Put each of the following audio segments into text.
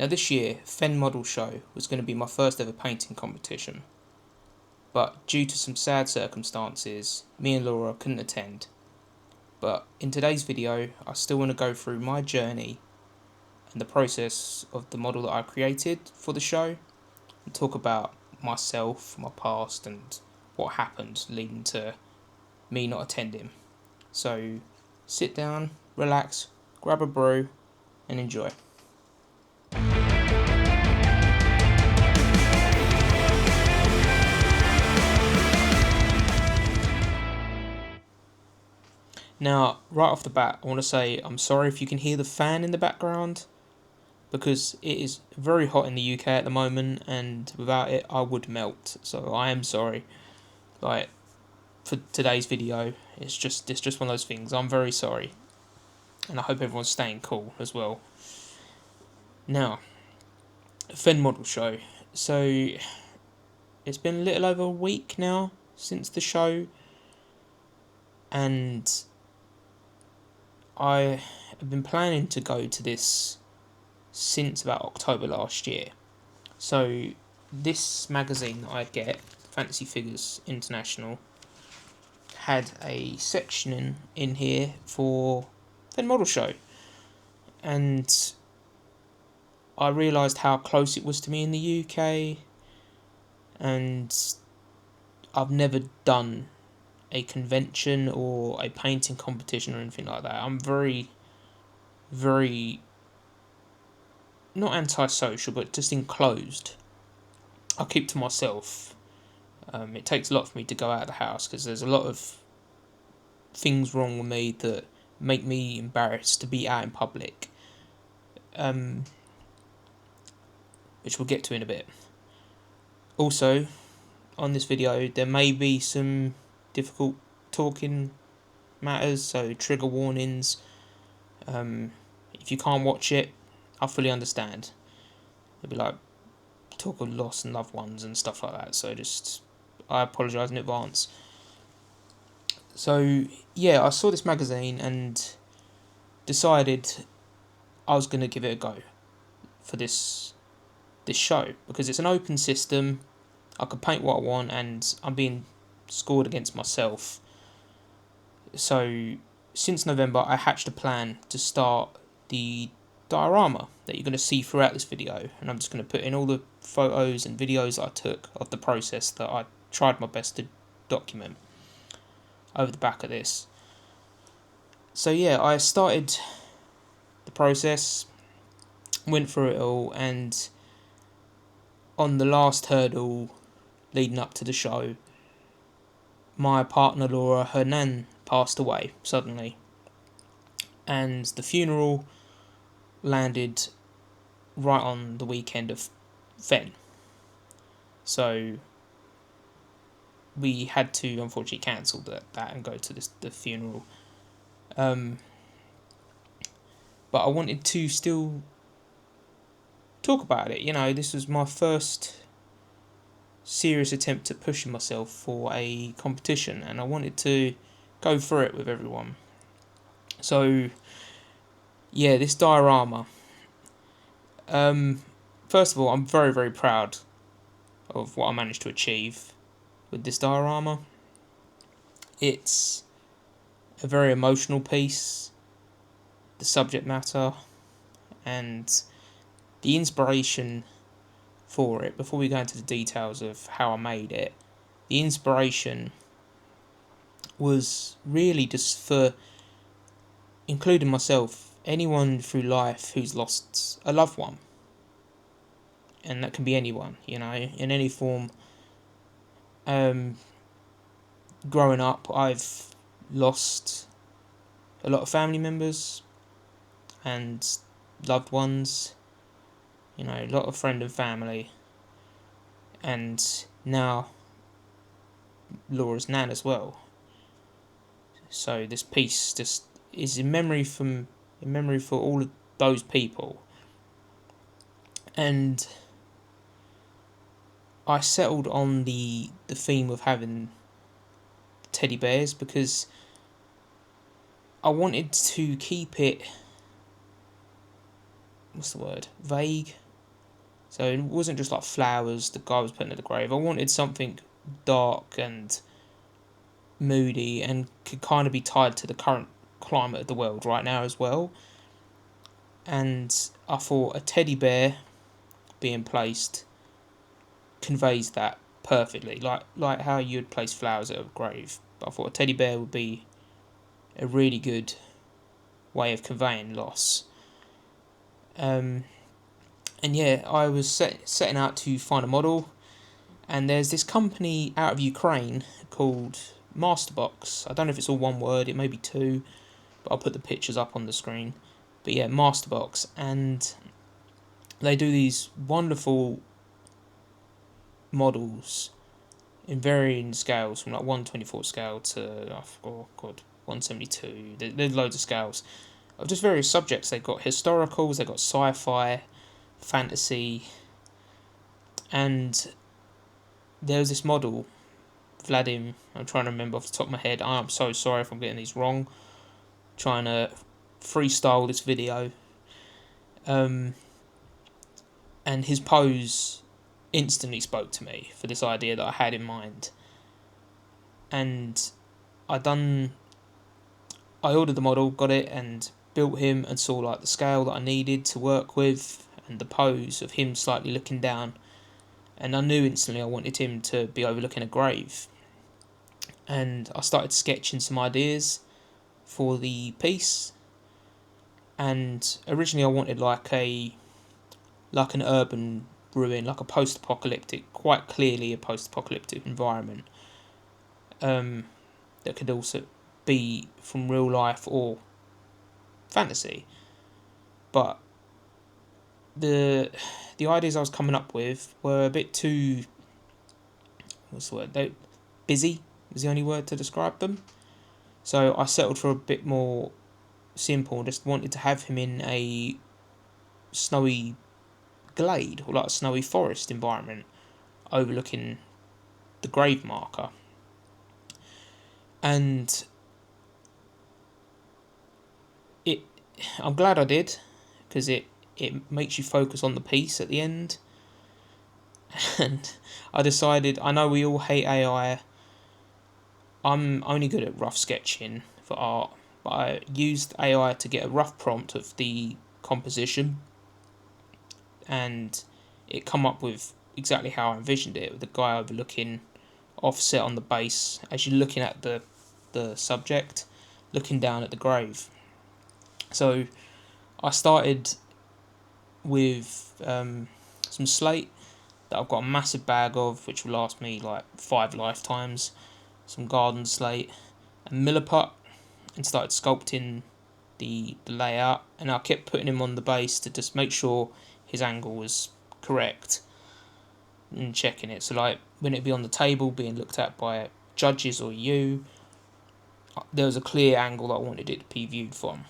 Now this year, Fen Model Show was going to be my first ever painting competition, but due to some sad circumstances, me and Laura couldn't attend. But in today's video, I still want to go through my journey and the process of the model that I created for the show, and talk about myself, my past, and what happened leading to me not attending. So sit down, relax, grab a brew, and enjoy. Now, right off the bat, I want to say I'm sorry if you can hear the fan in the background, because it is very hot in the UK at the moment, and without it I would melt. So I am sorry. Like, for today's video, it's just one of those things. I'm very sorry, and I hope everyone's staying cool as well. Now, Fen Model Show. So it's been a little over a week now since the show, and I have been planning to go to this since about October last year. So this magazine that I get, Fantasy Figures International, had a section in here for Fen Model Show, and I realised how close it was to me in the UK, and I've never done a convention or a painting competition or anything like that. I'm very, very not antisocial, but just enclosed. I keep to myself. It takes a lot for me to go out of the house because there's a lot of things wrong with me that make me embarrassed to be out in public, which we'll get to in a bit. Also, on this video, there may be some difficult talking matters, so trigger warnings. If you can't watch it, I fully understand. It'll be like talk of loss and loved ones and stuff like that, so I apologise in advance. So yeah, I saw this magazine and decided I was going to give it a go for this show, because it's an open system. I could paint what I want, and I'm being scored against myself. So since November, I hatched a plan to start the diorama that you're going to see throughout this video, and I'm just going to put in all the photos and videos I took of the process that I tried my best to document over the back of this. So yeah, I started the process, went through it all, and on the last hurdle leading up to the show, my partner Laura, her nan passed away suddenly, and the funeral landed right on the weekend of Fen. So we had to unfortunately cancel that and go to the funeral. But I wanted to still talk about it. You know, this was my first serious attempt at pushing myself for a competition, and I wanted to go through it with everyone. So yeah, this diorama. First of all, I'm very, very proud of what I managed to achieve with this diorama. It's a very emotional piece, the subject matter, and the inspiration for it. Before we go into the details of how I made it, the inspiration was really just for including myself, anyone through life who's lost a loved one, and that can be anyone, you know, in any form. Growing up, I've lost a lot of family members and loved ones, you know, a lot of friend and family, and now Laura's nan as well. So this piece just is in memory for all of those people. And I settled on the theme of having teddy bears because I wanted to keep it, what's the word, vague, So it wasn't just like flowers the guy was putting at the grave. I wanted something dark and moody and could kind of be tied to the current climate of the world right now as well. And I thought a teddy bear being placed conveys that perfectly, like how you'd place flowers at a grave. But I thought a teddy bear would be a really good way of conveying loss. And yeah, I was setting out to find a model, and there's this company out of Ukraine called Masterbox. I don't know if it's all one word, it may be two, but I'll put the pictures up on the screen. But yeah, Masterbox, and they do these wonderful models in varying scales, from like 1/24 scale to 1/72. There's loads of scales of just various subjects. They've got historicals, they've got sci-fi, fantasy, and there was this model, Vadim. I'm trying to remember off the top of my head. I'm so sorry if I'm getting these wrong. Trying to freestyle this video. And his pose instantly spoke to me for this idea that I had in mind. And I ordered the model, got it, and built him, and saw like the scale that I needed to work with and the pose of him slightly looking down. And I knew instantly I wanted him to be overlooking a grave. And I started sketching some ideas for the piece. And originally I wanted like an urban ruin, like a post-apocalyptic, quite clearly a post-apocalyptic environment. That could also be from real life or fantasy. But the ideas I was coming up with were a bit too, what's the word? Busy is the only word to describe them. So I settled for a bit more simple. Just wanted to have him in a snowy glade or like a snowy forest environment overlooking the grave marker. And I'm glad I did, because it makes you focus on the piece at the end. And I decided, I know we all hate AI. I'm only good at rough sketching for art, but I used AI to get a rough prompt of the composition, and it come up with exactly how I envisioned it, with the guy overlooking offset on the base as you're looking at the subject, looking down at the grave. So I started with some slate that I've got a massive bag of, which will last me like 5 lifetimes, some garden slate, and milliput, and started sculpting the layout. And I kept putting him on the base to just make sure his angle was correct and checking it. So like when it'd be on the table being looked at by judges or you, there was a clear angle that I wanted it to be viewed from.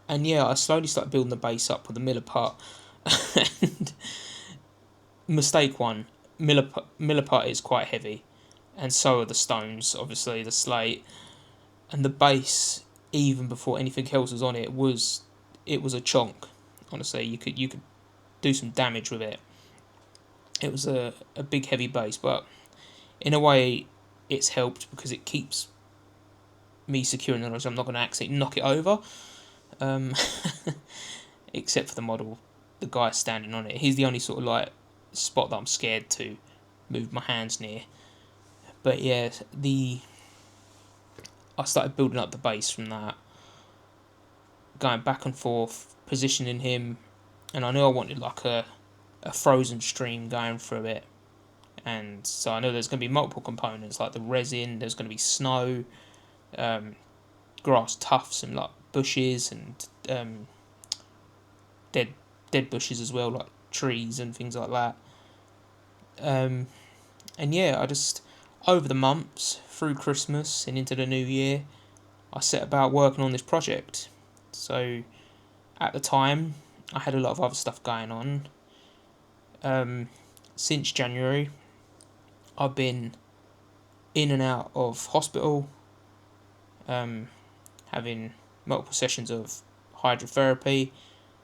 And yeah, I slowly started building the base up with the milliput. And mistake one, milliput is quite heavy, and so are the stones, obviously the slate, and the base. Even before anything else was on it, was a chonk. Honestly, you could do some damage with it. It was a big heavy base, but in a way, it's helped because it keeps me secure in the knowledge I'm not going to accidentally knock it over. Except for the model, the guy standing on it. He's the only sort of like spot that I'm scared to move my hands near. But yeah, I started building up the base from that, going back and forth, positioning him, and I knew I wanted like a frozen stream going through it. And so I know there's going to be multiple components, like the resin, there's going to be snow, grass tufts and like bushes, and dead bushes as well, like trees and things like that. And yeah, I just, over the months through Christmas and into the new year, I set about working on this project. So at the time, I had a lot of other stuff going on. Since January, I've been in and out of hospital, having multiple sessions of hydrotherapy,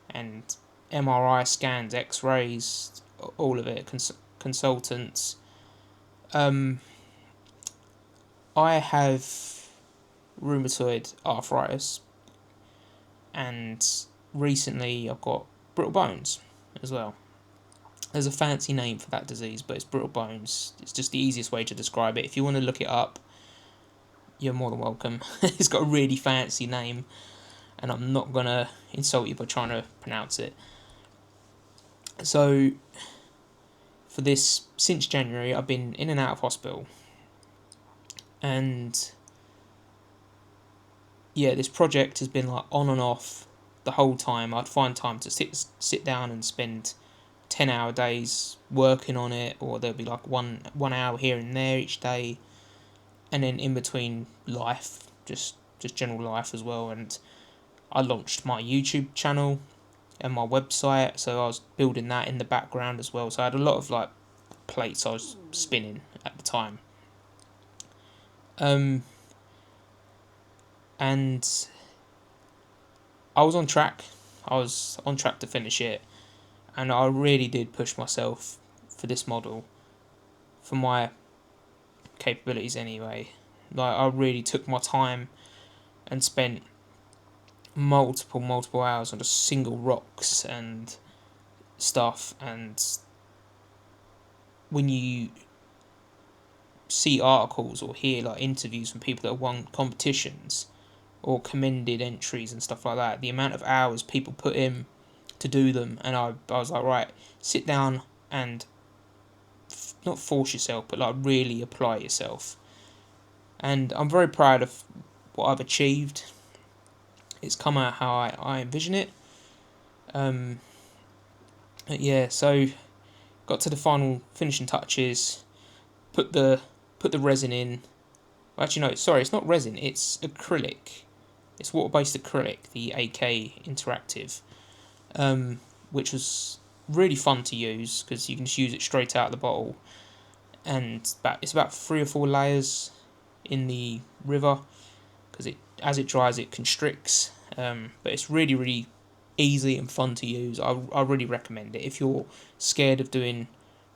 and MRI scans, X-rays, all of it, consultants. I have rheumatoid arthritis, and recently I've got brittle bones as well. There's a fancy name for that disease, but it's brittle bones. It's just the easiest way to describe it. If you want to look it up, you're more than welcome. It's got a really fancy name, and I'm not going to insult you by trying to pronounce it. So, for this, since January, I've been in and out of hospital. And yeah, this project has been like on and off the whole time. I'd find time to sit down and spend 10-hour days working on it, or there'll be like one hour here and there each day, and then in between life, just general life as well. And I launched my YouTube channel and my website, so I was building that in the background as well. So I had a lot of like plates I was spinning at the time. And I was on track. I was on track to finish it, and I really did push myself for this model, for my capabilities anyway. Like, I really took my time and spent multiple hours on just single rocks and stuff. And when you see articles or hear like interviews from people that have won competitions or commended entries and stuff like that, the amount of hours people put in to do them, and I was like, right, sit down and not force yourself, but like really apply yourself. And I'm very proud of what I've achieved. It's come out how I envision it. Yeah, so got to the final finishing touches, put the resin in. Actually, no, sorry, it's not resin, it's acrylic. It's water-based acrylic, the AK Interactive, which was really fun to use because you can just use it straight out of the bottle, and it's about 3 or 4 layers in the river, because as it dries it constricts, but it's really easy and fun to use. I really recommend it if you're scared of doing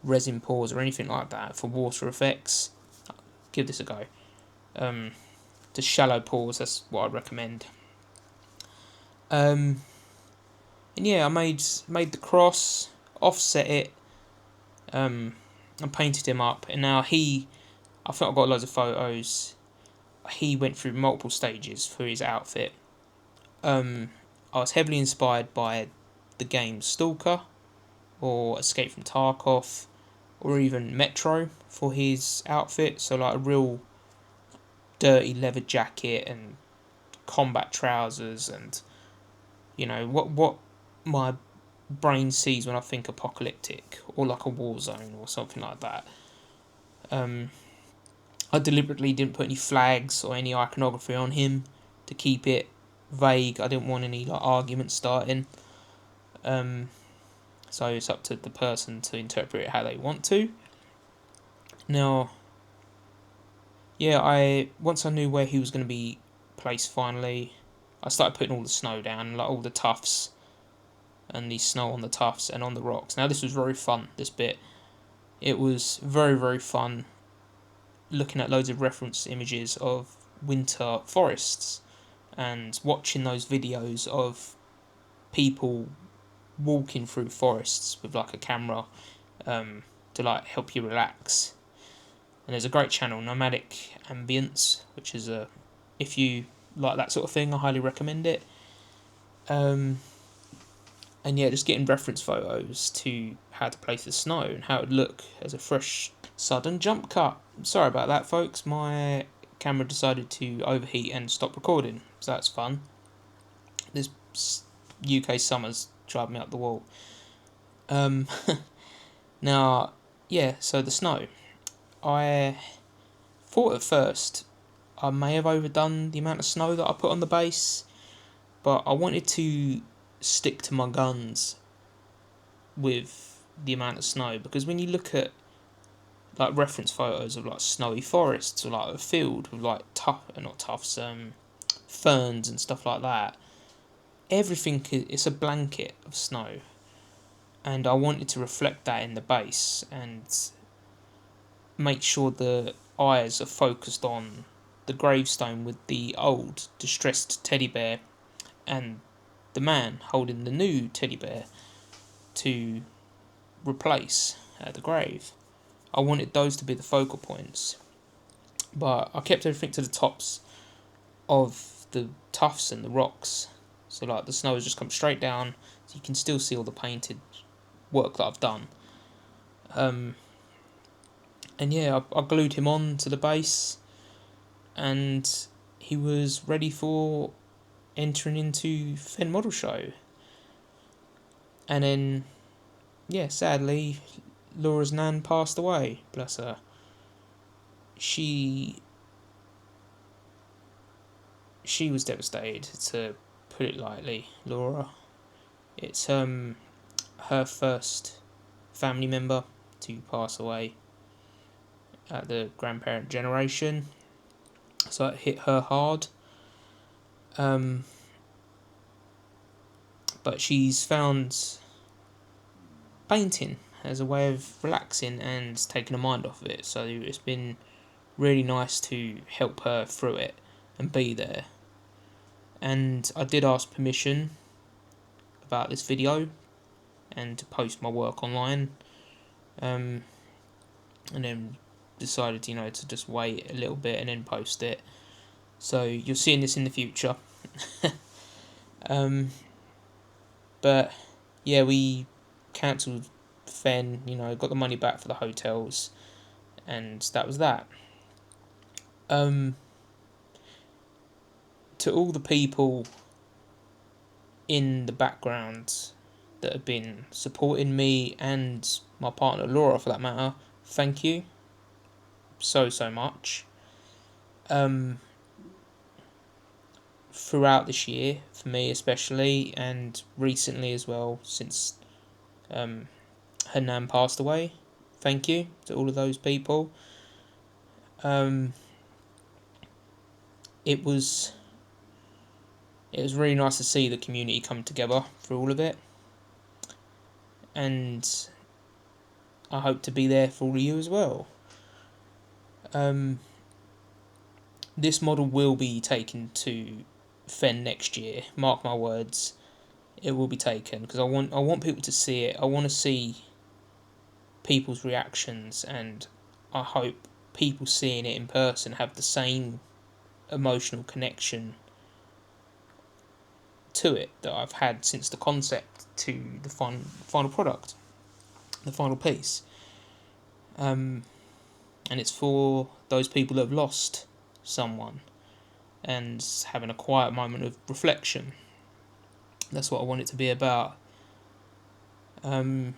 resin pours or anything like that for water effects. Give this a go. Just shallow pours, that's what I'd recommend. And yeah, I made the cross, offset it, and painted him up. And now I think I've got loads of photos. He went through multiple stages for his outfit. I was heavily inspired by the game Stalker, or Escape from Tarkov, or even Metro for his outfit. So like a real dirty leather jacket and combat trousers, and you know what my brain sees when I think apocalyptic, or like a war zone or something like that. I deliberately didn't put any flags or any iconography on him to keep it vague. I didn't want any like arguments starting. So it's up to the person to interpret it how they want to. Now, yeah, once I knew where he was going to be placed finally, I started putting all the snow down, like all the tufts, and the snow on the tufts and on the rocks. Now this was very fun, this bit. It was very fun looking at loads of reference images of winter forests and watching those videos of people walking through forests with like a camera to like help you relax. And there's a great channel, Nomadic Ambience, which is if you like that sort of thing, I highly recommend it. And yeah, just getting reference photos to how to place the snow and how it would look as a fresh, sudden jump cut. Sorry about that, folks. My camera decided to overheat and stop recording, so that's fun. This UK summer's drive me up the wall. Now, yeah, so the snow. I thought at first I may have overdone the amount of snow that I put on the base, but I wanted to stick to my guns with the amount of snow, because when you look at like reference photos of like snowy forests, or like a field with like ferns and stuff like that, everything, it's a blanket of snow, and I wanted to reflect that in the base and make sure the eyes are focused on the gravestone with the old distressed teddy bear and the man holding the new teddy bear to replace at the grave. I wanted those to be the focal points, but I kept everything to the tops of the tufts and the rocks, so like the snow has just come straight down, so you can still see all the painted work that I've done. And yeah, I glued him on to the base, and he was ready for entering into Fen Model Show. And then, yeah, sadly, Laura's nan passed away. Bless her. She was devastated, to put it lightly. Laura, it's her first family member to pass away at the grandparent generation, so it hit her hard. But she's found painting as a way of relaxing and taking her mind off of it, so it's been really nice to help her through it and be there. And I did ask permission about this video and to post my work online, and then decided, to just wait a little bit and then post it. So you're seeing this in the future. But yeah, we cancelled Fen, got the money back for the hotels, and that was that. To all the people in the background that have been supporting me and my partner Laura, for that matter, thank you so much. Throughout this year, for me especially, and recently as well, since her nan passed away, thank you to all of those people. It was really nice to see the community come together for all of it, and I hope to be there for all of you as well. This model will be taken to Fen next year. Mark my words, it will be taken, because I want people to see it. I want to see people's reactions, and I hope people seeing it in person have the same emotional connection to it that I've had since the concept to the final product, the final piece. And it's for those people that have lost someone and having a quiet moment of reflection. That's what I want it to be about. The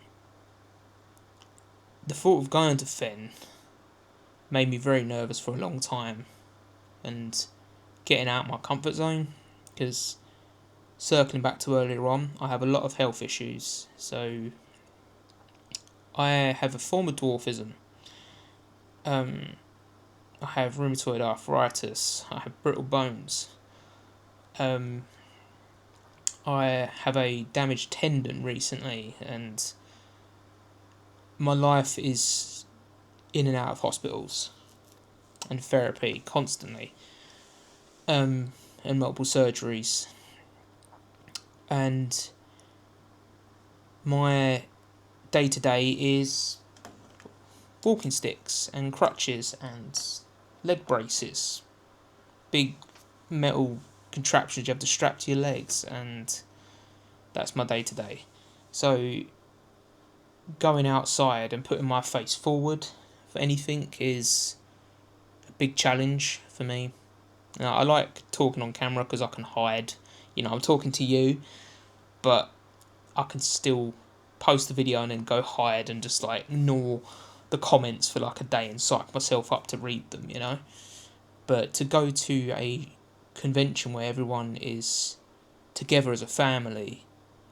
thought of going to Fen made me very nervous for a long time, and getting out my comfort zone, because circling back to earlier on, I have a lot of health issues. So I have a form of dwarfism. I have rheumatoid arthritis. I have brittle bones. I have a damaged tendon recently, and my life is in and out of hospitals and therapy constantly, and multiple surgeries. And my day-to-day is walking sticks and crutches and leg braces, big metal contraptions you have to strap to your legs, and that's my day-to-day. So going outside and putting my face forward for anything is a big challenge for me. Now, I like talking on camera because I can hide. I'm talking to you, but I can still post the video and then go hide and just ignore the comments for a day and psych myself up to read them, But to go to a convention where everyone is together as a family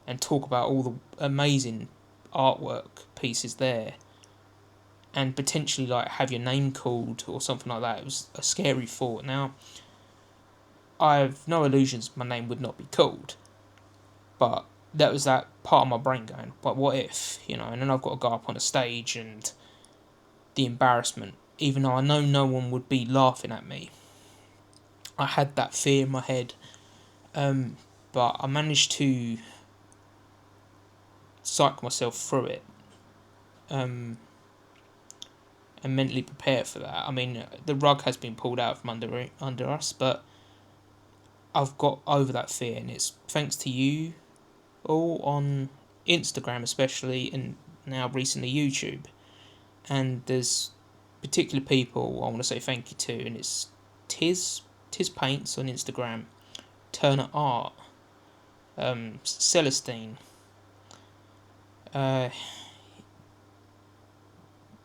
and talk about all the amazing artwork pieces there, and potentially have your name called or something like that, it was a scary thought. Now, I have no illusions my name would not be called, But that was that part of my brain going, but what if, and then I've got to go up on a stage and the embarrassment, even though I know no one would be laughing at me. I had that fear in my head, but I managed to psych myself through it, and mentally prepare for that. I mean, the rug has been pulled out from under us, but I've got over that fear, and it's thanks to you all on Instagram especially, and now recently YouTube. And there's particular people I want to say thank you to, and it's Tiz Paints on Instagram, Turner Art, Celestine,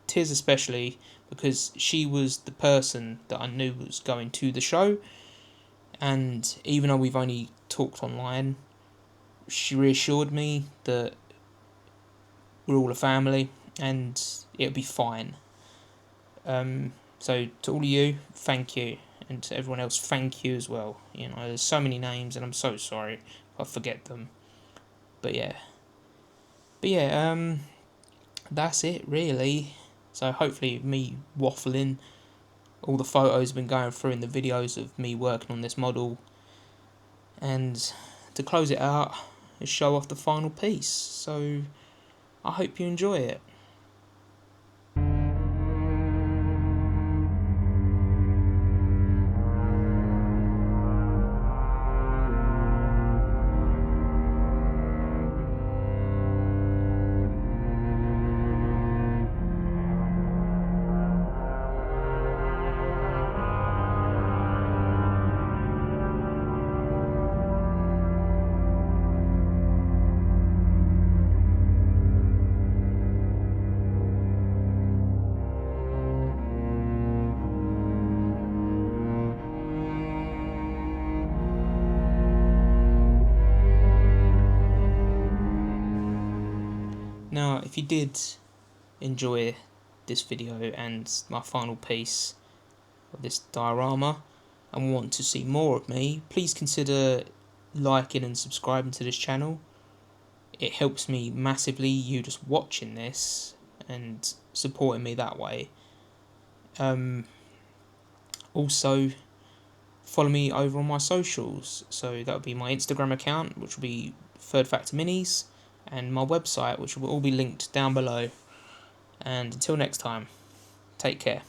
Tiz especially, because she was the person that I knew was going to the show, and even though we've only talked online, she reassured me that we're all a family and it'll be fine. So to all of you, thank you, and to everyone else, thank you as well. There's so many names, and I'm so sorry if I forget them. But yeah, that's it really. So hopefully me waffling, all the photos I've been going through in the videos of me working on this model, and to close it out, show off the final piece. So I hope you enjoy it. Now, if you did enjoy this video and my final piece of this diorama and want to see more of me, please consider liking and subscribing to this channel. It helps me massively, you just watching this and supporting me that way. Also, follow me over on my socials. So that would be my Instagram account, which will be Third Factor Minis, and my website, which will all be linked down below. And until next time, take care.